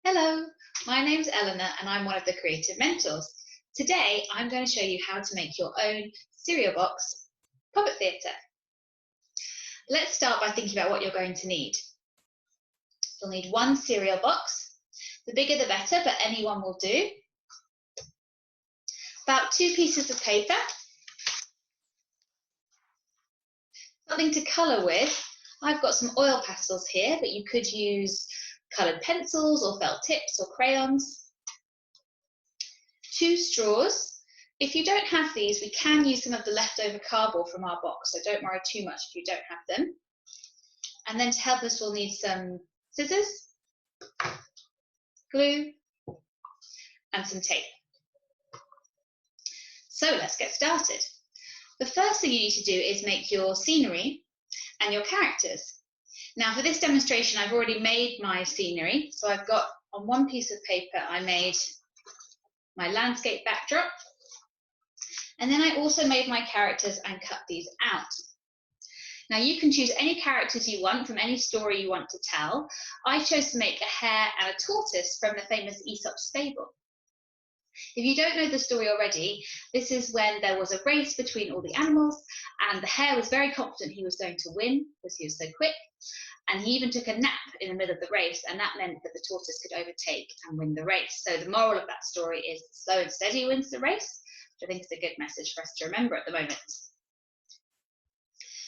Hello, my name's Eleanor and I'm one of the creative mentors. Today I'm going to show you how to make your own cereal box puppet theatre. Let's start by thinking about what you're going to need. You'll need one cereal box. The bigger the better, but any one will do. About 2 pieces of paper. Something to colour with. I've got some oil pastels here, but you could use coloured pencils or felt tips or crayons. 2 straws. If you don't have these, we can use some of the leftover cardboard from our box, so don't worry too much if you don't have them. And then to help us, we'll need some scissors, glue, and some tape. So let's get started. The first thing you need to do is make your scenery and your characters. Now for this demonstration, I've already made my scenery. So I've got on one piece of paper, I made my landscape backdrop. And then I also made my characters and cut these out. Now you can choose any characters you want from any story you want to tell. I chose to make a hare and a tortoise from the famous Aesop's fable. If you don't know the story already, this is when there was a race between all the animals and the hare was very confident he was going to win because he was so quick, and he even took a nap in the middle of the race, and that meant that the tortoise could overtake and win the race. So the moral of that story is slow and steady wins the race, which I think is a good message for us to remember at the moment.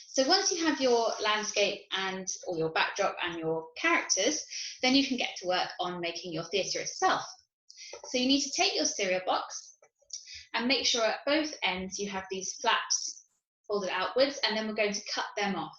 So once you have your landscape or your backdrop and your characters, then you can get to work on making your theatre itself. So you need to take your cereal box and make sure at both ends you have these flaps folded outwards, and then we're going to cut them off.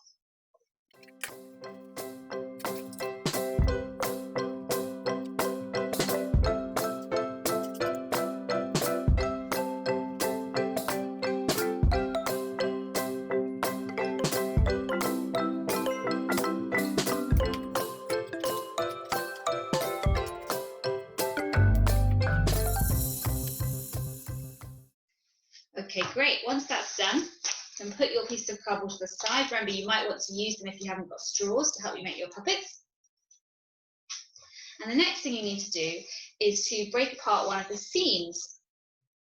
Okay, great. Once that's done, you can put your pieces of cardboard to the side. Remember, you might want to use them if you haven't got straws to help you make your puppets. And the next thing you need to do is to break apart one of the seams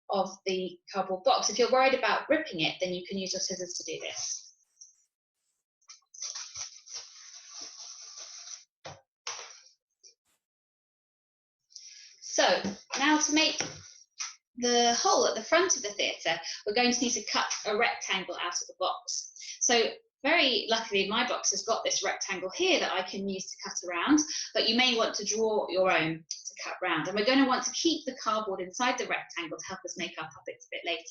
of the cardboard box. If you're worried about ripping it, then you can use your scissors to do this. So now to make the hole at the front of the theatre, we're going to need to cut a rectangle out of the box. So very luckily, my box has got this rectangle here that I can use to cut around, but you may want to draw your own to cut round. And we're going to want to keep the cardboard inside the rectangle to help us make our puppets a bit later.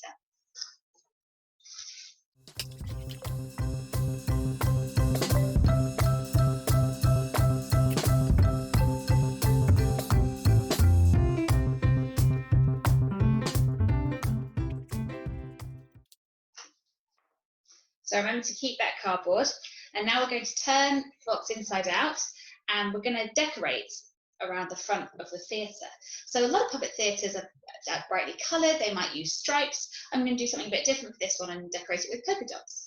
So remember to keep that cardboard. And now we're going to turn the box inside out, and we're going to decorate around the front of the theatre. So a lot of puppet theatres are brightly coloured. They might use stripes. I'm going to do something a bit different for this one and decorate it with polka dots.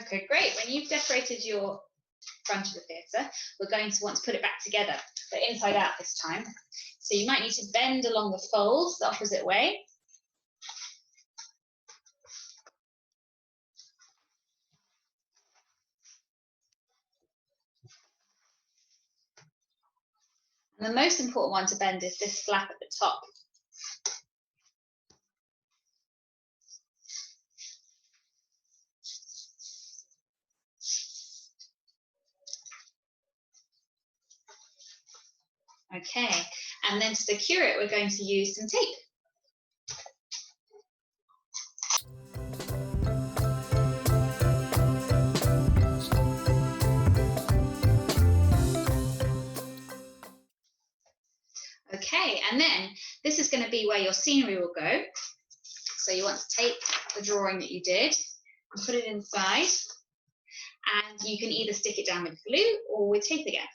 Okay, great. When you've decorated your front of the theatre, we're going to want to put it back together, but inside out this time. So you might need to bend along the folds the opposite way. And the most important one to bend is this flap at the top. Okay, and then to secure it, we're going to use some tape. Okay, and then this is going to be where your scenery will go. So you want to take the drawing that you did and put it inside, and you can either stick it down with glue or with tape again.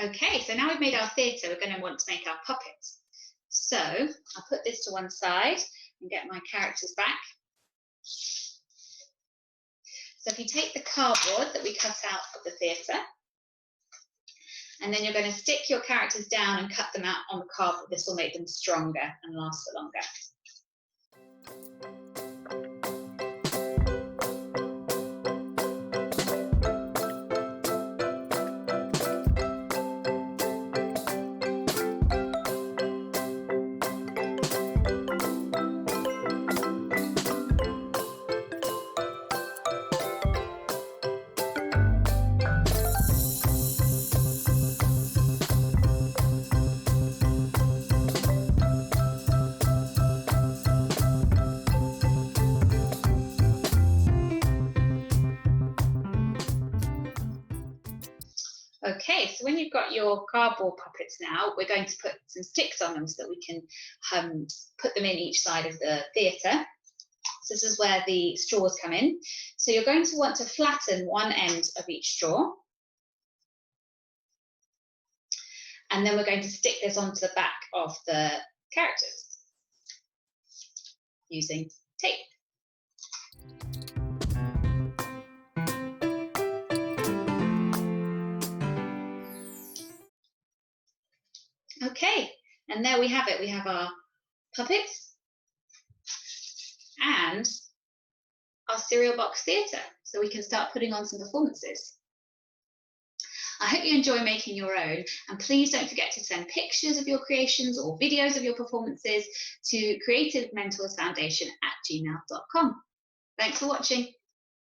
Okay, so now we've made our theatre, we're going to want to make our puppets. So I'll put this to one side and get my characters back. So if you take the cardboard that we cut out of the theatre, and then you're going to stick your characters down and cut them out on the cardboard. This will make them stronger and last for longer. Okay, so when you've got your cardboard puppets now, we're going to put some sticks on them so that we can put them in each side of the theatre. So this is where the straws come in. So you're going to want to flatten one end of each straw. And then we're going to stick this onto the back of the characters using tape. Okay, and there we have it. We have our puppets and our cereal box theatre, so we can start putting on some performances. I hope you enjoy making your own, and please don't forget to send pictures of your creations or videos of your performances to creativementorsfoundation@gmail.com. Thanks for watching.